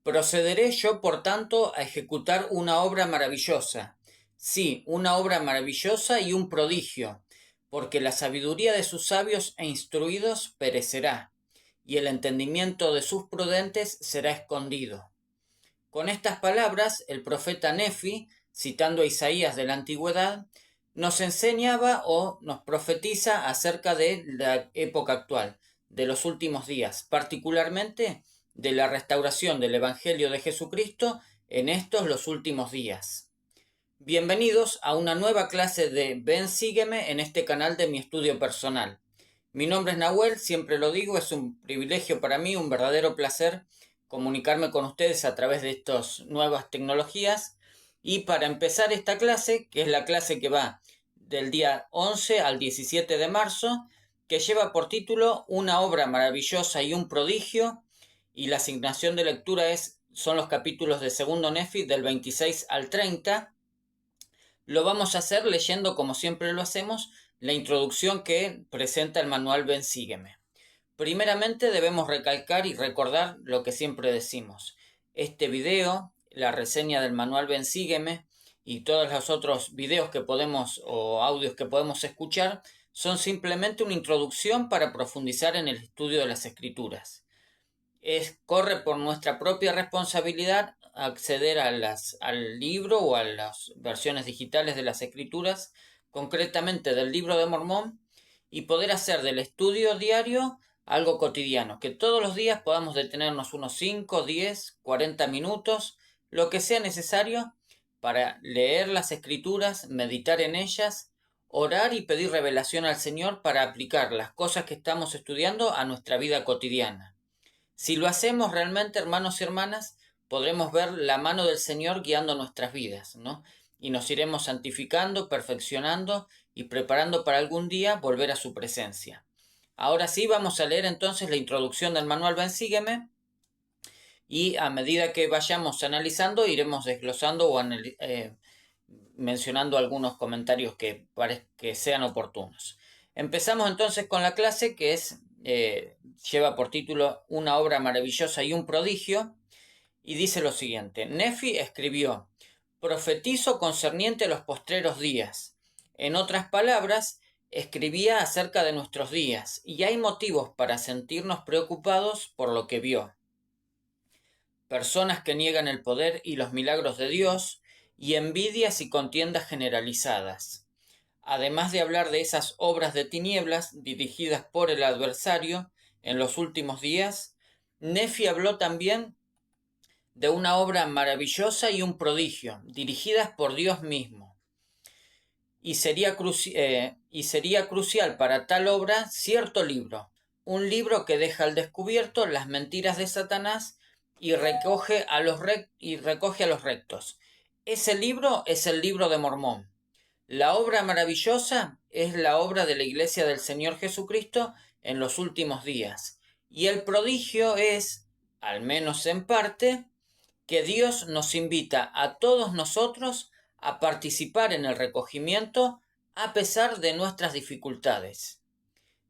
Procederé yo, por tanto, a ejecutar una obra maravillosa. Sí, una obra maravillosa y un prodigio, porque la sabiduría de sus sabios e instruidos perecerá, y el entendimiento de sus prudentes será escondido. Con estas palabras, el profeta Nefi, citando a Isaías de la antigüedad, nos enseñaba o nos profetiza acerca de la época actual, de los últimos días, particularmente de la restauración del Evangelio de Jesucristo en estos los últimos días. Bienvenidos a una nueva clase de Ven Sígueme en este canal de mi estudio personal. Mi nombre es Nahuel, siempre lo digo, es un privilegio para mí, un verdadero placer comunicarme con ustedes a través de estas nuevas tecnologías. Y para empezar esta clase, que es la clase que va del día 11 al 17 de marzo, que lleva por título Una obra maravillosa y un prodigio, y la asignación de lectura son los capítulos de segundo Nefi del 26 al 30. Lo vamos a hacer leyendo, como siempre lo hacemos, la introducción que presenta el manual Ven Sígueme. Primeramente debemos recalcar y recordar lo que siempre decimos. Este video, la reseña del manual Ven Sígueme y todos los otros videos que podemos o audios que podemos escuchar son simplemente una introducción para profundizar en el estudio de las escrituras. Corre por nuestra propia responsabilidad acceder al libro o a las versiones digitales de las escrituras, concretamente del Libro de Mormón, y poder hacer del estudio diario algo cotidiano, que todos los días podamos detenernos unos 5, 10, 40 minutos, lo que sea necesario para leer las escrituras, meditar en ellas, orar y pedir revelación al Señor para aplicar las cosas que estamos estudiando a nuestra vida cotidiana. Si lo hacemos realmente, hermanos y hermanas, podremos ver la mano del Señor guiando nuestras vidas, ¿no? Y nos iremos santificando, perfeccionando y preparando para algún día volver a su presencia. Ahora sí, vamos a leer entonces la introducción del manual Ven Sígueme, y a medida que vayamos analizando iremos desglosando o mencionando algunos comentarios que sean oportunos. Empezamos entonces con la clase que lleva por título Una obra maravillosa y un prodigio, y dice lo siguiente: Nefi escribió: profetizo concerniente a los postreros días. En otras palabras, escribía acerca de nuestros días, y hay motivos para sentirnos preocupados por lo que vio. Personas que niegan el poder y los milagros de Dios, y envidias y contiendas generalizadas. Además de hablar de esas obras de tinieblas dirigidas por el adversario en los últimos días, Nefi habló también de una obra maravillosa y un prodigio, dirigidas por Dios mismo. Y sería crucial para tal obra cierto libro, un libro que deja al descubierto las mentiras de Satanás y recoge a los rectos. Ese libro es el Libro de Mormón. La obra maravillosa es la obra de la Iglesia del Señor Jesucristo en los últimos días. Y el prodigio es, al menos en parte, que Dios nos invita a todos nosotros a participar en el recogimiento a pesar de nuestras dificultades.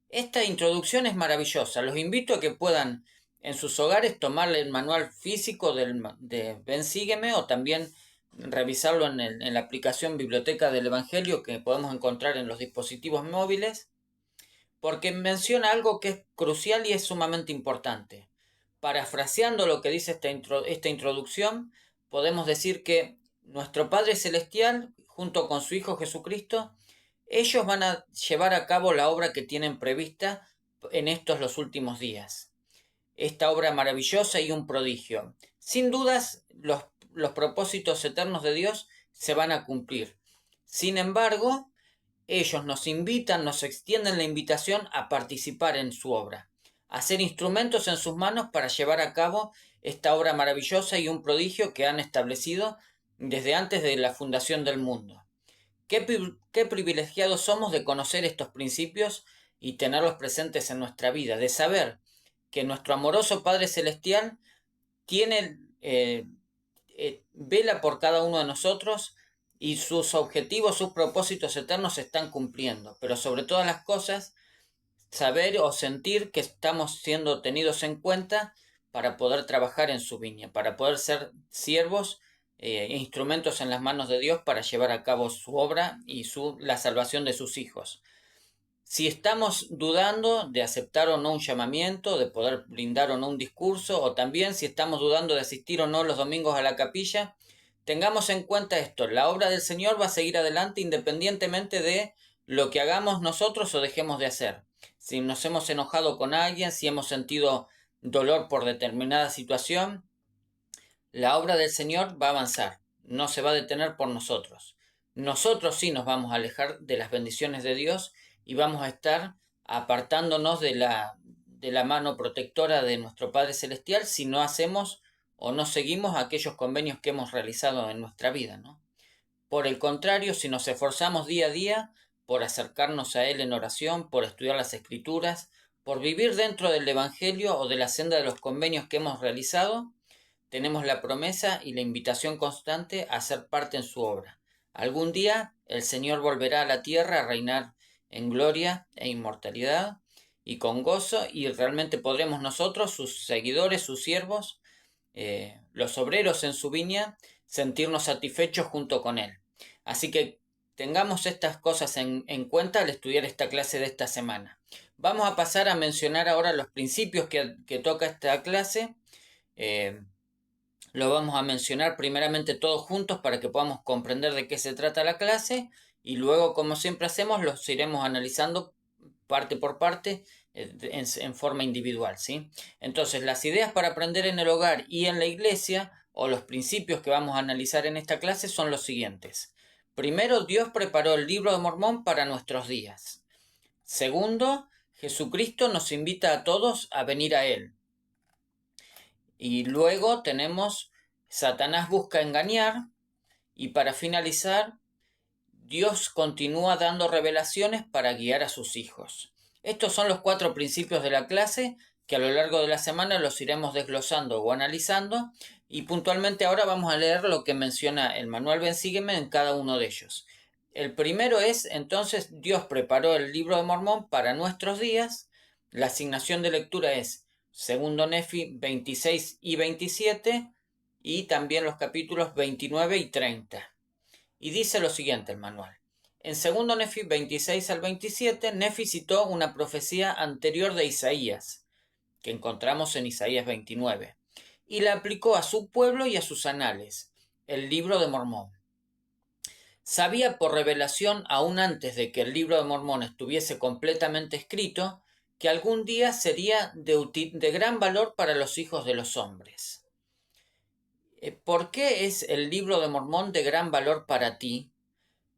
Esta introducción es maravillosa. Los invito a que puedan en sus hogares tomarle el manual físico de Ven Sígueme, o también revisarlo en la aplicación Biblioteca del Evangelio que podemos encontrar en los dispositivos móviles, porque menciona algo que es crucial y es sumamente importante. Parafraseando lo que dice esta introducción, podemos decir que nuestro Padre Celestial, junto con su Hijo Jesucristo, ellos van a llevar a cabo la obra que tienen prevista en estos los últimos días. Esta obra maravillosa y un prodigio. Sin dudas, los propósitos eternos de Dios se van a cumplir. Sin embargo, ellos nos extienden la invitación a participar en su obra, a ser instrumentos en sus manos para llevar a cabo esta obra maravillosa y un prodigio que han establecido desde antes de la fundación del mundo. Qué privilegiados somos de conocer estos principios y tenerlos presentes en nuestra vida, de saber que nuestro amoroso Padre Celestial vela por cada uno de nosotros, y sus objetivos, sus propósitos eternos se están cumpliendo. Pero sobre todas las cosas, saber o sentir que estamos siendo tenidos en cuenta para poder trabajar en su viña, para poder ser siervos e instrumentos en las manos de Dios para llevar a cabo su obra y la salvación de sus hijos. Si estamos dudando de aceptar o no un llamamiento, de poder brindar o no un discurso, o también si estamos dudando de asistir o no los domingos a la capilla, tengamos en cuenta esto: la obra del Señor va a seguir adelante independientemente de lo que hagamos nosotros o dejemos de hacer. Si nos hemos enojado con alguien, si hemos sentido dolor por determinada situación, la obra del Señor va a avanzar, no se va a detener por nosotros. Nosotros sí nos vamos a alejar de las bendiciones de Dios y vamos a estar apartándonos de la mano protectora de nuestro Padre Celestial si no hacemos o no seguimos aquellos convenios que hemos realizado en nuestra vida, ¿no? Por el contrario, si nos esforzamos día a día por acercarnos a Él en oración, por estudiar las Escrituras, por vivir dentro del Evangelio o de la senda de los convenios que hemos realizado, tenemos la promesa y la invitación constante a ser parte en su obra. Algún día el Señor volverá a la tierra a reinar en gloria e inmortalidad y con gozo, y realmente podremos nosotros, sus seguidores, sus siervos, los obreros en su viña, sentirnos satisfechos junto con Él. Así que tengamos estas cosas en cuenta al estudiar esta clase de esta semana. Vamos a pasar a mencionar ahora los principios que toca esta clase. Lo vamos a mencionar primeramente todos juntos para que podamos comprender de qué se trata la clase, y luego, como siempre hacemos, los iremos analizando parte por parte en forma individual, ¿sí? Entonces, las ideas para aprender en el hogar y en la iglesia, o los principios que vamos a analizar en esta clase, son los siguientes. Primero, Dios preparó el libro de Mormón para nuestros días. Segundo, Jesucristo nos invita a todos a venir a Él. Y luego tenemos Satanás busca engañar. Y para finalizar, Dios continúa dando revelaciones para guiar a sus hijos. Estos son los 4 principios de la clase que a lo largo de la semana los iremos desglosando o analizando, y puntualmente ahora vamos a leer lo que menciona el manual Ven Sígueme en cada uno de ellos. El primero es, entonces, Dios preparó el libro de Mormón para nuestros días. La asignación de lectura es segundo Nefi 26 y 27, y también los capítulos 29 y 30. Y dice lo siguiente el manual. En segundo Nefi 26 al 27, Nefi citó una profecía anterior de Isaías, que encontramos en Isaías 29, y la aplicó a su pueblo y a sus anales, el libro de Mormón. Sabía por revelación, aún antes de que el libro de Mormón estuviese completamente escrito, que algún día sería de gran valor para los hijos de los hombres. ¿Por qué es el libro de Mormón de gran valor para ti?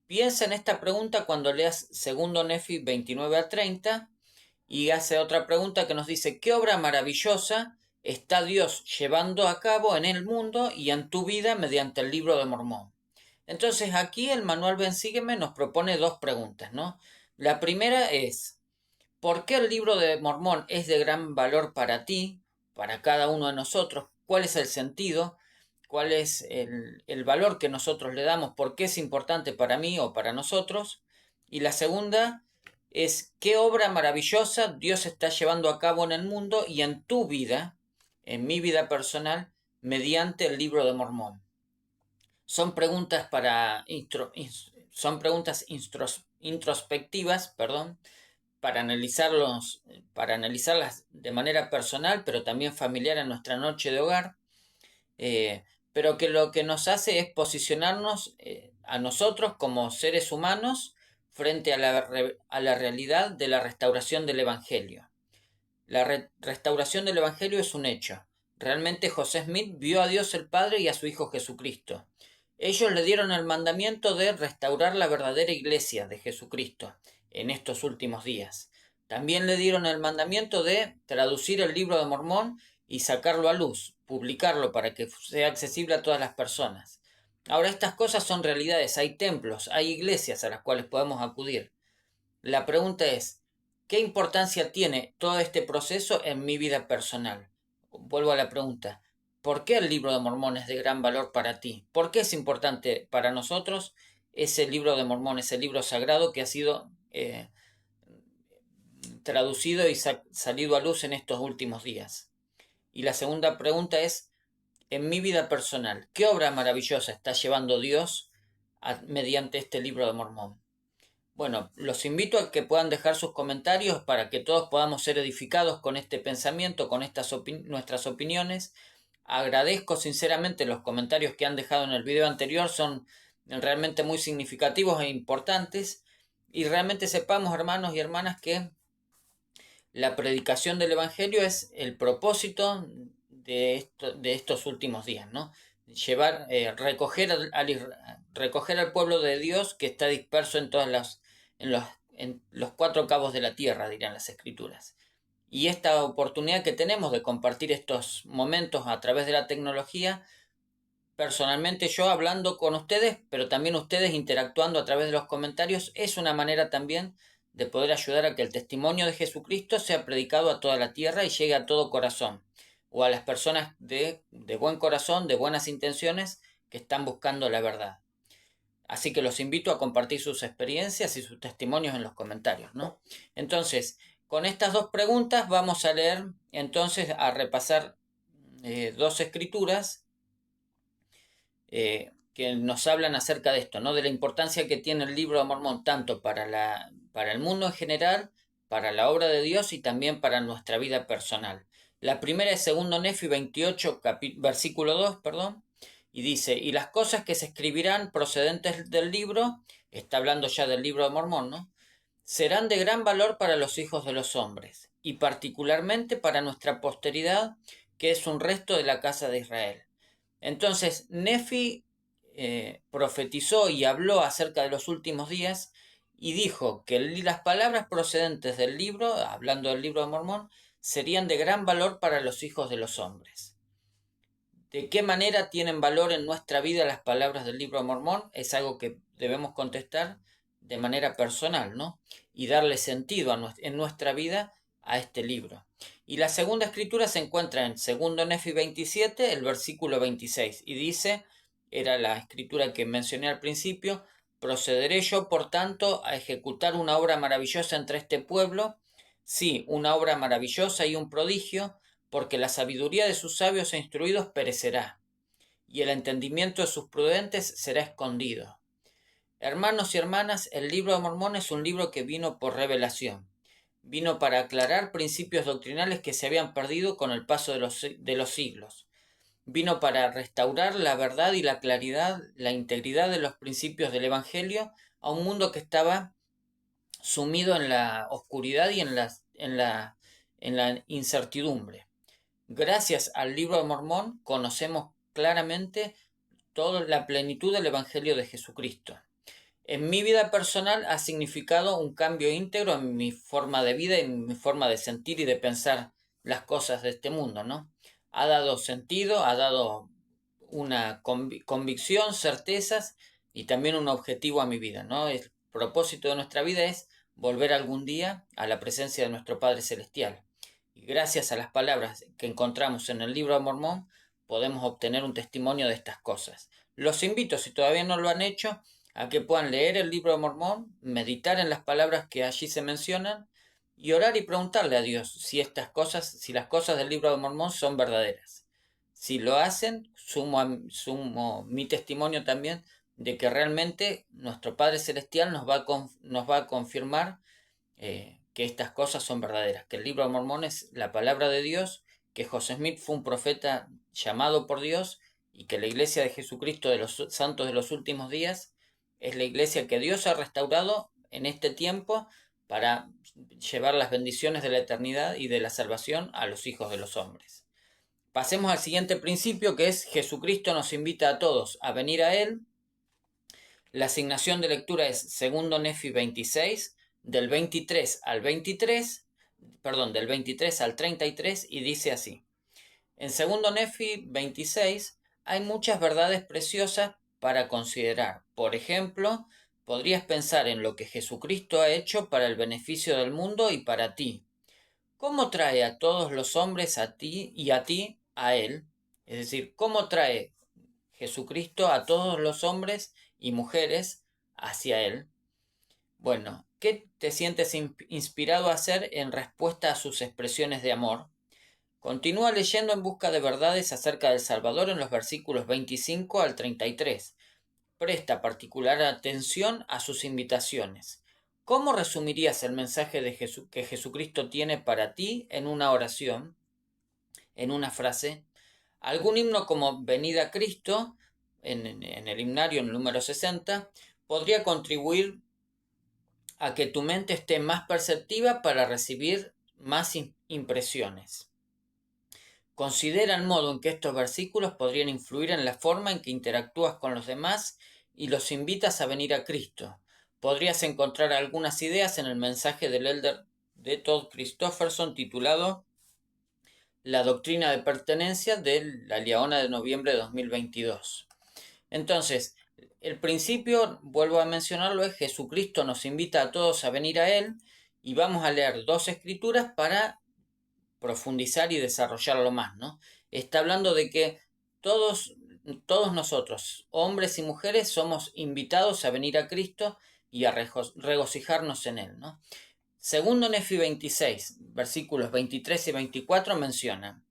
Piensa en esta pregunta cuando leas segundo Nefi 29 a 30, y hace otra pregunta que nos dice: ¿qué obra maravillosa está Dios llevando a cabo en el mundo y en tu vida mediante el libro de Mormón? Entonces aquí el manual Ven Sígueme nos propone 2 preguntas, ¿no? La primera es: ¿por qué el libro de Mormón es de gran valor para ti, para cada uno de nosotros? ¿Cuál es el sentido? ¿Cuál es el valor que nosotros le damos? ¿Por qué es importante para mí o para nosotros? Y la segunda es: ¿qué obra maravillosa Dios está llevando a cabo en el mundo y en tu vida, en mi vida personal, mediante el libro de Mormón? Son preguntas introspectivas, para analizarlas de manera personal, pero también familiar en nuestra noche de hogar, pero que lo que nos hace es posicionarnos a nosotros como seres humanos frente a la realidad de la restauración del Evangelio. La restauración del Evangelio es un hecho. Realmente José Smith vio a Dios el Padre y a su Hijo Jesucristo. Ellos le dieron el mandamiento de restaurar la verdadera iglesia de Jesucristo en estos últimos días. También le dieron el mandamiento de traducir el libro de Mormón y sacarlo a luz, publicarlo para que sea accesible a todas las personas. Ahora, estas cosas son realidades. Hay templos, hay iglesias a las cuales podemos acudir. La pregunta es: ¿qué importancia tiene todo este proceso en mi vida personal? Vuelvo a la pregunta: ¿por qué el libro de Mormón es de gran valor para ti? ¿Por qué es importante para nosotros ese libro de Mormón, ese libro sagrado que ha sido traducido y salido a luz en estos últimos días? Y la segunda pregunta es, en mi vida personal, ¿qué obra maravillosa está llevando Dios mediante este libro de Mormón? Bueno, los invito a que puedan dejar sus comentarios para que todos podamos ser edificados con este pensamiento, con nuestras opiniones. Agradezco sinceramente los comentarios que han dejado en el video anterior, son realmente muy significativos e importantes. Y realmente sepamos, hermanos y hermanas, que la predicación del Evangelio es el propósito de estos últimos días, ¿no? Recoger al pueblo de Dios que está disperso en los cuatro cabos de la tierra, dirán las Escrituras. Y esta oportunidad que tenemos de compartir estos momentos a través de la tecnología, personalmente yo hablando con ustedes, pero también ustedes interactuando a través de los comentarios, es una manera también de poder ayudar a que el testimonio de Jesucristo sea predicado a toda la tierra y llegue a todo corazón, o a las personas de buen corazón, de buenas intenciones, que están buscando la verdad. Así que los invito a compartir sus experiencias y sus testimonios en los comentarios, ¿no? Entonces, con estas dos preguntas vamos a leer, entonces, a repasar dos escrituras que nos hablan acerca de esto, ¿no? De la importancia que tiene el libro de Mormón, tanto para el mundo en general, para la obra de Dios y también para nuestra vida personal. La primera es 2 Nefi 28, versículo 2, perdón, y dice, y las cosas que se escribirán procedentes del libro, está hablando ya del libro de Mormón, ¿no? Serán de gran valor para los hijos de los hombres, y particularmente para nuestra posteridad, que es un resto de la casa de Israel. Entonces, Nefi profetizó y habló acerca de los últimos días y dijo que las palabras procedentes del libro, hablando del libro de Mormón, serían de gran valor para los hijos de los hombres. ¿De qué manera tienen valor en nuestra vida las palabras del libro de Mormón? Es algo que debemos contestar de manera personal, ¿no? Y darle sentido en nuestra vida a este libro. Y la segunda escritura se encuentra en 2 Nefi 27, el versículo 26, y dice, era la escritura que mencioné al principio, procederé yo, por tanto, a ejecutar una obra maravillosa entre este pueblo, sí, una obra maravillosa y un prodigio, porque la sabiduría de sus sabios e instruidos perecerá, y el entendimiento de sus prudentes será escondido. Hermanos y hermanas, el libro de Mormón es un libro que vino por revelación. Vino para aclarar principios doctrinales que se habían perdido con el paso de los siglos. Vino para restaurar la verdad y la claridad, la integridad de los principios del Evangelio a un mundo que estaba sumido en la oscuridad y en la incertidumbre. Gracias al libro de Mormón conocemos claramente toda la plenitud del Evangelio de Jesucristo. En mi vida personal ha significado un cambio íntegro en mi forma de vida y en mi forma de sentir y de pensar las cosas de este mundo, ¿no? Ha dado sentido, ha dado una convicción, certezas y también un objetivo a mi vida, ¿no? El propósito de nuestra vida es volver algún día a la presencia de nuestro Padre Celestial. Y gracias a las palabras que encontramos en el libro de Mormón, podemos obtener un testimonio de estas cosas. Los invito, si todavía no lo han hecho, a que puedan leer el libro de Mormón, meditar en las palabras que allí se mencionan y orar y preguntarle a Dios si las cosas del libro de Mormón son verdaderas. Si lo hacen, sumo mi testimonio también de que realmente nuestro Padre Celestial nos va a confirmar que estas cosas son verdaderas, que el libro de Mormón es la palabra de Dios, que José Smith fue un profeta llamado por Dios y que la iglesia de Jesucristo de los santos de los últimos días es la iglesia que Dios ha restaurado en este tiempo para llevar las bendiciones de la eternidad y de la salvación a los hijos de los hombres. Pasemos al siguiente principio, que es Jesucristo nos invita a todos a venir a Él. La asignación de lectura es 2 Nefi 26, del 23 al 33, y dice así. En 2 Nefi 26 hay muchas verdades preciosas para considerar. Por ejemplo, podrías pensar en lo que Jesucristo ha hecho para el beneficio del mundo y para ti. ¿Cómo trae a todos los hombres a ti y a ti a Él? Es decir, ¿cómo trae Jesucristo a todos los hombres y mujeres hacia Él? Bueno, ¿qué te sientes inspirado a hacer en respuesta a sus expresiones de amor? Continúa leyendo en busca de verdades acerca del Salvador en los versículos 25 al 33. Presta particular atención a sus invitaciones. ¿Cómo resumirías el mensaje de que Jesucristo tiene para ti en una oración, en una frase? Algún himno como Venida a Cristo, en el himnario en el número 60, podría contribuir a que tu mente esté más perceptiva para recibir más impresiones. Considera el modo en que estos versículos podrían influir en la forma en que interactúas con los demás y los invitas a venir a Cristo. Podrías encontrar algunas ideas en el mensaje del elder de Todd Christofferson titulado La doctrina de pertenencia de la Liaona de noviembre de 2022. Entonces, el principio, vuelvo a mencionarlo, es Jesucristo nos invita a todos a venir a Él y vamos a leer dos escrituras para profundizar y desarrollarlo más, ¿no? Está hablando de que todos nosotros, hombres y mujeres, somos invitados a venir a Cristo y a regocijarnos en Él, ¿no? Segundo Nefi 26, versículos 23 y 24 menciona: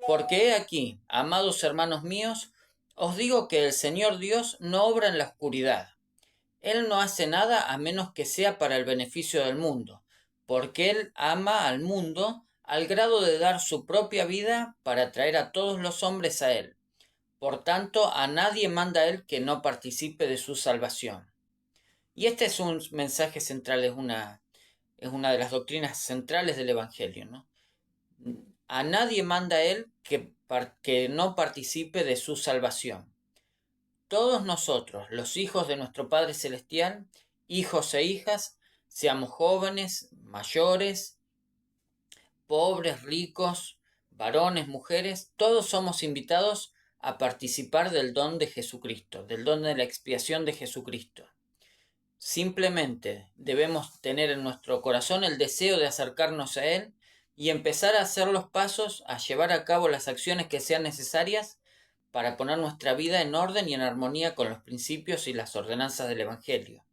Porque he aquí, amados hermanos míos, os digo que el Señor Dios no obra en la oscuridad. Él no hace nada a menos que sea para el beneficio del mundo, porque Él ama al mundo al grado de dar su propia vida para traer a todos los hombres a Él. Por tanto, a nadie manda Él que no participe de su salvación. Y este es un mensaje central, es una de las doctrinas centrales del Evangelio, ¿no? A nadie manda Él que no participe de su salvación. Todos nosotros, los hijos de nuestro Padre Celestial, hijos e hijas, seamos jóvenes, mayores, pobres, ricos, varones, mujeres, todos somos invitados a participar del don de Jesucristo, del don de la expiación de Jesucristo. Simplemente debemos tener en nuestro corazón el deseo de acercarnos a Él y empezar a hacer los pasos, a llevar a cabo las acciones que sean necesarias para poner nuestra vida en orden y en armonía con los principios y las ordenanzas del Evangelio.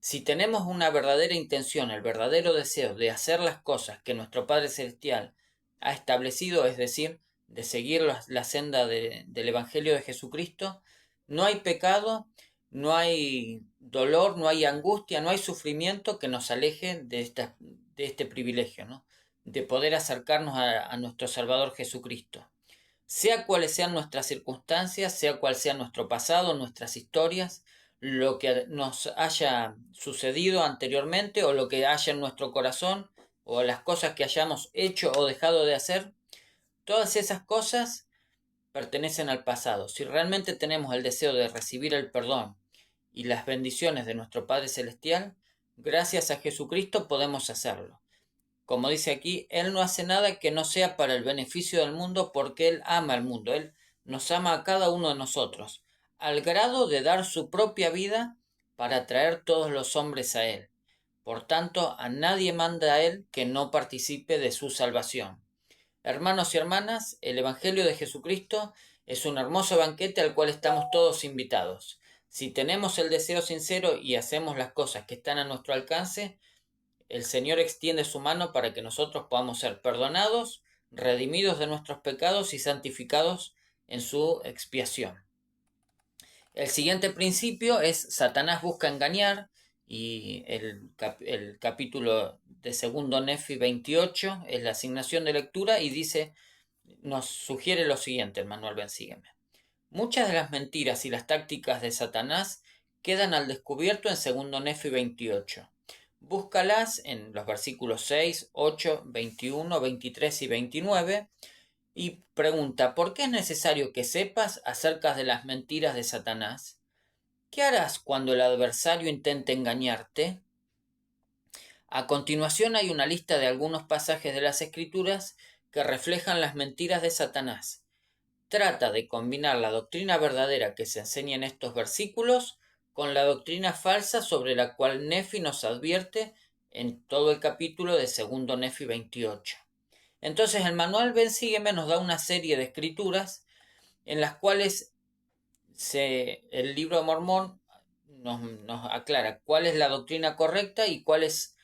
Si tenemos una verdadera intención, el verdadero deseo de hacer las cosas que nuestro Padre Celestial ha establecido, es decir, de seguir la senda del Evangelio de Jesucristo, no hay pecado, no hay dolor, no hay angustia, no hay sufrimiento que nos aleje de este privilegio, ¿no? De poder acercarnos a nuestro Salvador Jesucristo. Sea cuales sean nuestras circunstancias, sea cual sea nuestro pasado, nuestras historias, lo que nos haya sucedido anteriormente o lo que haya en nuestro corazón o las cosas que hayamos hecho o dejado de hacer, todas esas cosas pertenecen al pasado. Si realmente tenemos el deseo de recibir el perdón y las bendiciones de nuestro Padre Celestial, gracias a Jesucristo podemos hacerlo. Como dice aquí, Él no hace nada que no sea para el beneficio del mundo porque Él ama al mundo. Él nos ama a cada uno de nosotros, al grado de dar su propia vida para traer todos los hombres a Él. Por tanto, a nadie manda a Él que no participe de su salvación. Hermanos y hermanas, el Evangelio de Jesucristo es un hermoso banquete al cual estamos todos invitados. Si tenemos el deseo sincero y hacemos las cosas que están a nuestro alcance, el Señor extiende su mano para que nosotros podamos ser perdonados, redimidos de nuestros pecados y santificados en su expiación. El siguiente principio es Satanás busca engañar, y el capítulo de segundo Nefi 28 es la asignación de lectura y nos sugiere lo siguiente, el manual Ven Sígueme. Muchas de las mentiras y las tácticas de Satanás quedan al descubierto en segundo Nefi 28. Búscalas en los versículos 6, 8, 21, 23 y 29 y pregunta: ¿por qué es necesario que sepas acerca de las mentiras de Satanás? ¿Qué harás cuando el adversario intente engañarte? A continuación hay una lista de algunos pasajes de las Escrituras que reflejan las mentiras de Satanás. Trata de combinar la doctrina verdadera que se enseña en estos versículos con la doctrina falsa sobre la cual Nefi nos advierte en todo el capítulo de segundo Nefi 28. Entonces el manual Ven Sígueme nos da una serie de escrituras en las cuales el libro de Mormón nos aclara cuál es la doctrina correcta y cuál es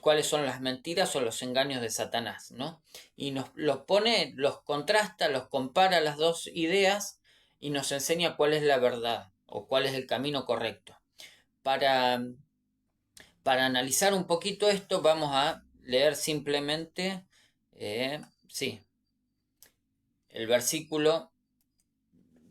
cuáles son las mentiras o los engaños de Satanás, ¿no? Y nos los pone, los contrasta, los compara las dos ideas y nos enseña cuál es la verdad o cuál es el camino correcto. Para, para analizar un poquito esto, vamos a leer simplemente, sí, el versículo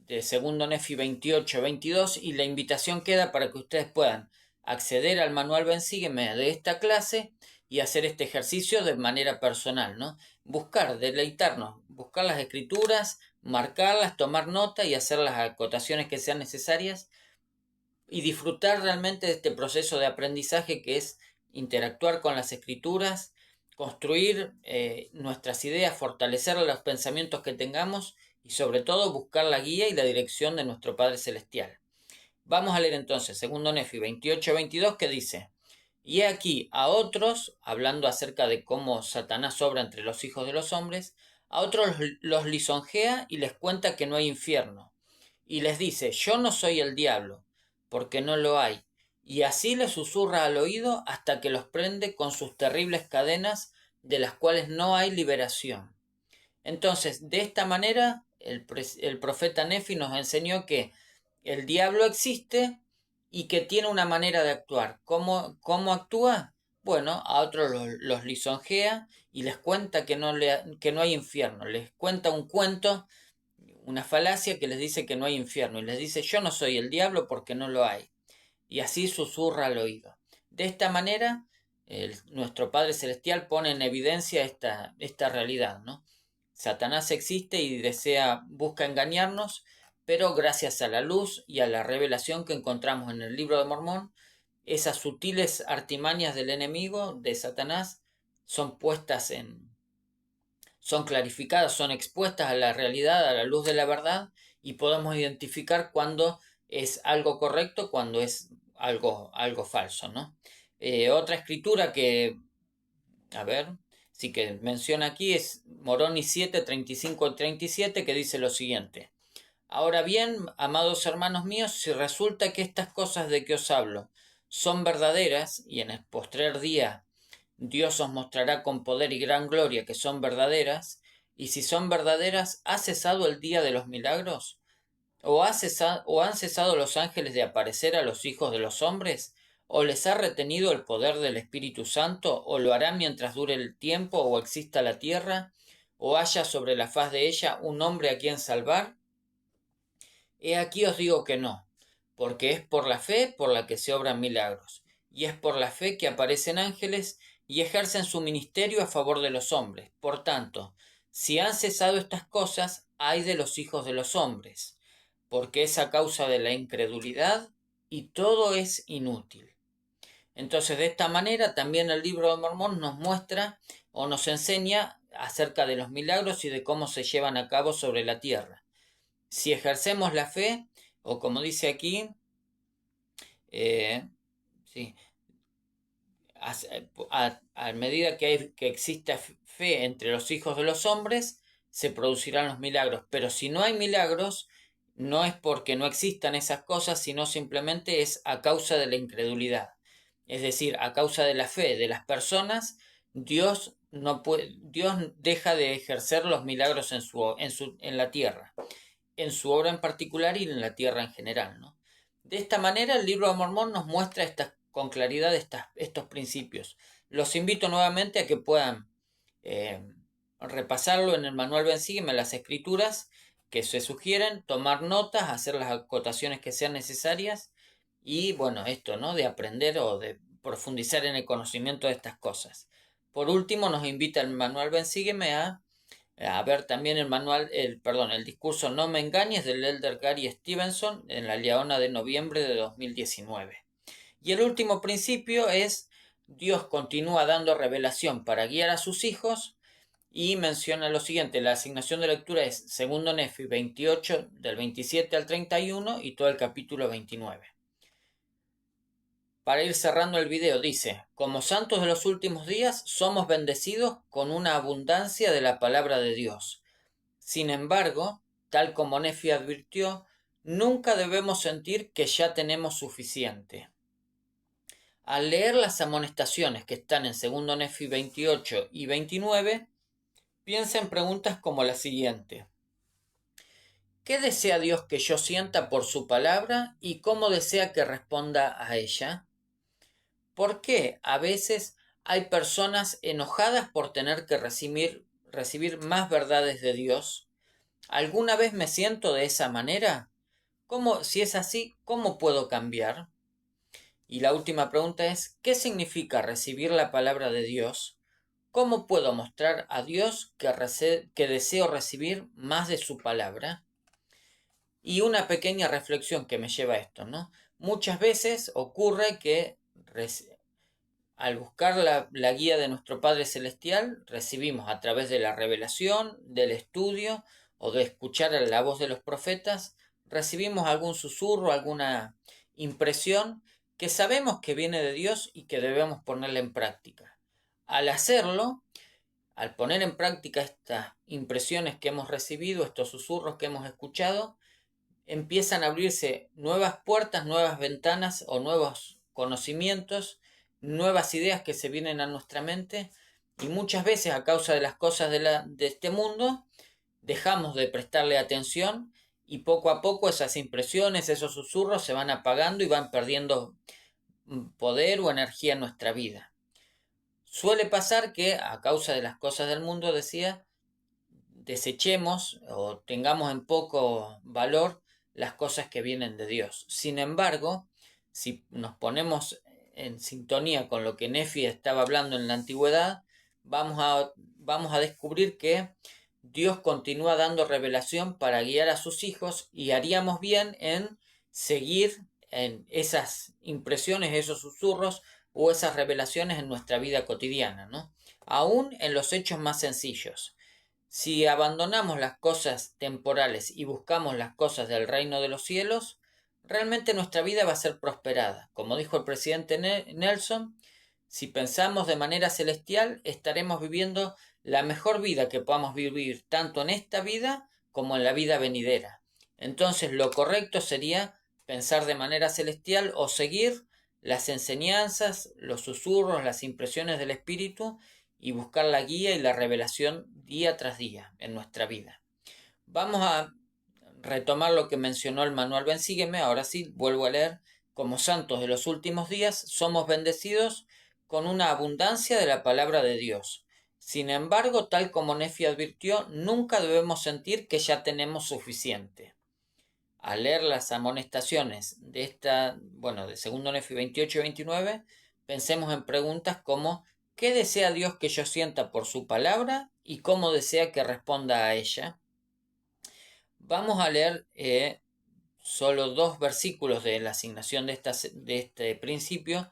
de segundo Nefi 28-22 y la invitación queda para que ustedes puedan acceder al manual Ven Sígueme de esta clase y hacer este ejercicio de manera personal, ¿no? Buscar, deleitarnos, buscar las escrituras, marcarlas, tomar nota y hacer las acotaciones que sean necesarias y disfrutar realmente de este proceso de aprendizaje que es interactuar con las escrituras, construir nuestras ideas, fortalecer los pensamientos que tengamos y sobre todo buscar la guía y la dirección de nuestro Padre Celestial. Vamos a leer entonces segundo Nefi 28-22 que dice: y he aquí a otros, hablando acerca de cómo Satanás obra entre los hijos de los hombres, a otros los lisonjea y les cuenta que no hay infierno. Y les dice: yo no soy el diablo, porque no lo hay. Y así les susurra al oído hasta que los prende con sus terribles cadenas de las cuales no hay liberación. Entonces, de esta manera, el profeta Nefi nos enseñó que el diablo existe y que tiene una manera de actuar. ¿Cómo actúa? Bueno, a otros los lisonjea y les cuenta que no hay infierno. Les cuenta un cuento, una falacia que les dice que no hay infierno. Y les dice: yo no soy el diablo porque no lo hay. Y así susurra al oído. De esta manera, nuestro Padre Celestial pone en evidencia esta realidad, ¿no? Satanás existe y busca engañarnos, pero gracias a la luz y a la revelación que encontramos en el libro de Mormón, esas sutiles artimañas del enemigo, de Satanás, son son clarificadas, son expuestas a la realidad, a la luz de la verdad, y podemos identificar cuando es algo correcto, cuando es algo falso, ¿no? Otra escritura que, a ver, sí que menciona aquí es Moroni 7, 35-37, que dice lo siguiente: ahora bien, amados hermanos míos, si resulta que estas cosas de que os hablo son verdaderas, y en el postrer día Dios os mostrará con poder y gran gloria que son verdaderas, y si son verdaderas, ¿ha cesado el día de los milagros? ¿O han cesado los ángeles de aparecer a los hijos de los hombres? ¿O les ha retenido el poder del Espíritu Santo? ¿O lo hará mientras dure el tiempo o exista la tierra? ¿O haya sobre la faz de ella un hombre a quien salvar? He aquí os digo que no, porque es por la fe por la que se obran milagros, y es por la fe que aparecen ángeles y ejercen su ministerio a favor de los hombres. Por tanto, si han cesado estas cosas, ay de los hijos de los hombres, porque es a causa de la incredulidad y todo es inútil. Entonces, de esta manera, también el libro de Mormón nos muestra o nos enseña acerca de los milagros y de cómo se llevan a cabo sobre la tierra. Si ejercemos la fe, o como dice aquí, sí, a medida que exista fe entre los hijos de los hombres, se producirán los milagros. Pero si no hay milagros, no es porque no existan esas cosas, sino simplemente es a causa de la incredulidad. Es decir, a causa de la fe de las personas, Dios deja de ejercer los milagros en la tierra, en su obra en particular y en la tierra en general, ¿no? De esta manera, el libro de Mormón nos muestra con claridad estos principios. Los invito nuevamente a que puedan repasarlo en el manual Ven Sígueme, las escrituras que se sugieren, tomar notas, hacer las acotaciones que sean necesarias y, bueno, esto, ¿no? De aprender o de profundizar en el conocimiento de estas cosas. Por último, nos invita el manual Ven Sígueme a ver también el discurso No me engañes del elder Gary Stevenson en la Liaona de noviembre de 2019. Y el último principio es: Dios continúa dando revelación para guiar a sus hijos, y menciona lo siguiente: la asignación de lectura es segundo Nefi 28 del 27 al 31 y todo el capítulo 29. Para ir cerrando el video dice: como santos de los últimos días somos bendecidos con una abundancia de la palabra de Dios. Sin embargo, tal como Nefi advirtió, nunca debemos sentir que ya tenemos suficiente. Al leer las amonestaciones que están en 2 Nefi 28 y 29, piensa en preguntas como la siguiente. ¿Qué desea Dios que yo sienta por su palabra y cómo desea que responda a ella? ¿Por qué a veces hay personas enojadas por tener que recibir más verdades de Dios? ¿Alguna vez me siento de esa manera? Si es así, ¿cómo puedo cambiar? Y la última pregunta es, ¿qué significa recibir la palabra de Dios? ¿Cómo puedo mostrar a Dios que deseo recibir más de su palabra? Y una pequeña reflexión que me lleva a esto, ¿no? Muchas veces ocurre que al buscar la guía de nuestro Padre Celestial, recibimos a través de la revelación, del estudio o de escuchar la voz de los profetas, recibimos algún susurro, alguna impresión que sabemos que viene de Dios y que debemos ponerla en práctica. Al hacerlo, al poner en práctica estas impresiones que hemos recibido, estos susurros que hemos escuchado, empiezan a abrirse nuevas puertas, nuevas ventanas o nuevos conocimientos, nuevas ideas que se vienen a nuestra mente y muchas veces a causa de las cosas de este mundo dejamos de prestarle atención y poco a poco esas impresiones, esos susurros se van apagando y van perdiendo poder o energía en nuestra vida. Suele pasar que a causa de las cosas del mundo, decía, desechemos o tengamos en poco valor las cosas que vienen de Dios. Sin embargo, si nos ponemos en sintonía con lo que Nefi estaba hablando en la antigüedad, vamos a descubrir que Dios continúa dando revelación para guiar a sus hijos y haríamos bien en seguir en esas impresiones, esos susurros o esas revelaciones en nuestra vida cotidiana, ¿no? Aún en los hechos más sencillos. Si abandonamos las cosas temporales y buscamos las cosas del reino de los cielos, realmente nuestra vida va a ser prosperada. Como dijo el presidente Nelson, si pensamos de manera celestial, estaremos viviendo la mejor vida que podamos vivir tanto en esta vida como en la vida venidera. Entonces lo correcto sería pensar de manera celestial o seguir las enseñanzas, los susurros, las impresiones del Espíritu y buscar la guía y la revelación día tras día en nuestra vida. Vamos a retomar lo que mencionó el manual Ven Sígueme. Ahora sí, vuelvo a leer. Como santos de los últimos días, somos bendecidos con una abundancia de la palabra de Dios. Sin embargo, tal como Nefi advirtió, nunca debemos sentir que ya tenemos suficiente. Al leer las amonestaciones de de 2 Nefi 28 y 29, pensemos en preguntas como ¿qué desea Dios que yo sienta por su palabra y cómo desea que responda a ella? Vamos a leer solo 2 versículos de la asignación de este principio,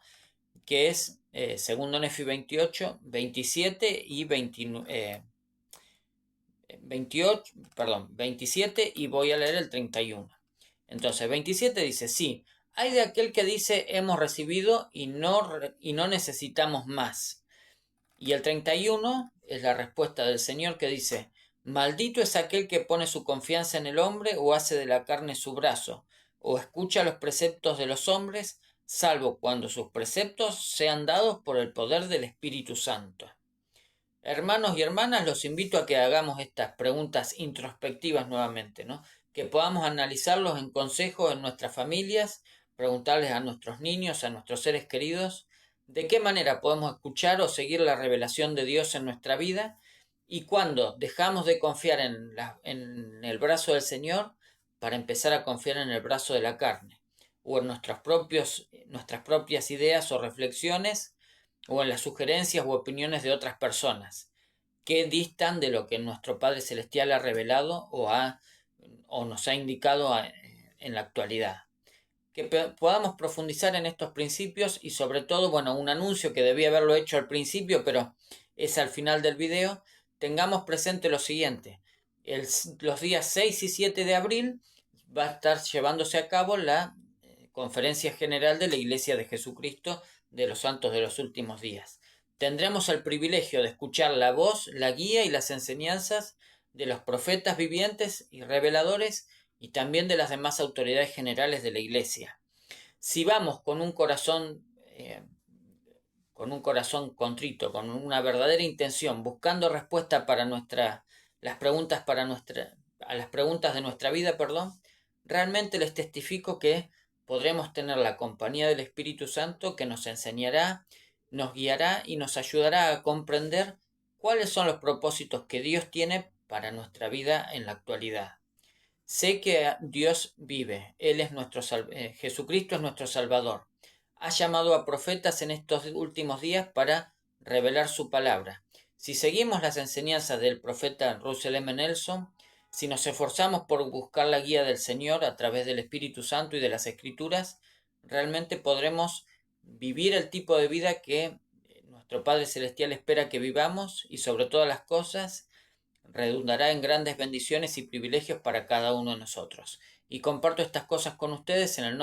que es 2 Nefi 28, 27 y 27 y voy a leer el 31. Entonces, 27 dice, sí, hay de aquel que dice hemos recibido y no necesitamos más. Y el 31 es la respuesta del Señor que dice, maldito es aquel que pone su confianza en el hombre o hace de la carne su brazo, o escucha los preceptos de los hombres, salvo cuando sus preceptos sean dados por el poder del Espíritu Santo. Hermanos y hermanas, los invito a que hagamos estas preguntas introspectivas nuevamente, ¿no? Que podamos analizarlos en consejos en nuestras familias, preguntarles a nuestros niños, a nuestros seres queridos, de qué manera podemos escuchar o seguir la revelación de Dios en nuestra vida y cuándo dejamos de confiar en el brazo del Señor para empezar a confiar en el brazo de la carne o en nuestras propias ideas o reflexiones o en las sugerencias u opiniones de otras personas que distan de lo que nuestro Padre Celestial ha revelado o nos ha indicado en la actualidad. Que podamos profundizar en estos principios y sobre todo, un anuncio que debía haberlo hecho al principio, pero es al final del video, tengamos presente lo siguiente. Los días 6 y 7 de abril va a estar llevándose a cabo la Conferencia General de la Iglesia de Jesucristo de los Santos de los Últimos Días. Tendremos el privilegio de escuchar la voz, la guía y las enseñanzas de los profetas vivientes y reveladores y también de las demás autoridades generales de la Iglesia. Si vamos con un corazón con un corazón contrito, con una verdadera intención, buscando respuesta para las preguntas a las preguntas de nuestra vida, realmente les testifico que podremos tener la compañía del Espíritu Santo que nos enseñará, nos guiará y nos ayudará a comprender cuáles son los propósitos que Dios tiene para nuestra vida en la actualidad. Sé que Dios vive, Jesucristo es nuestro Salvador. Ha llamado a profetas en estos últimos días para revelar su palabra. Si seguimos las enseñanzas del profeta Russell M. Nelson, si nos esforzamos por buscar la guía del Señor a través del Espíritu Santo y de las Escrituras, realmente podremos vivir el tipo de vida que nuestro Padre Celestial espera que vivamos y sobre todas las cosas redundará en grandes bendiciones y privilegios para cada uno de nosotros. Y comparto estas cosas con ustedes en el nombre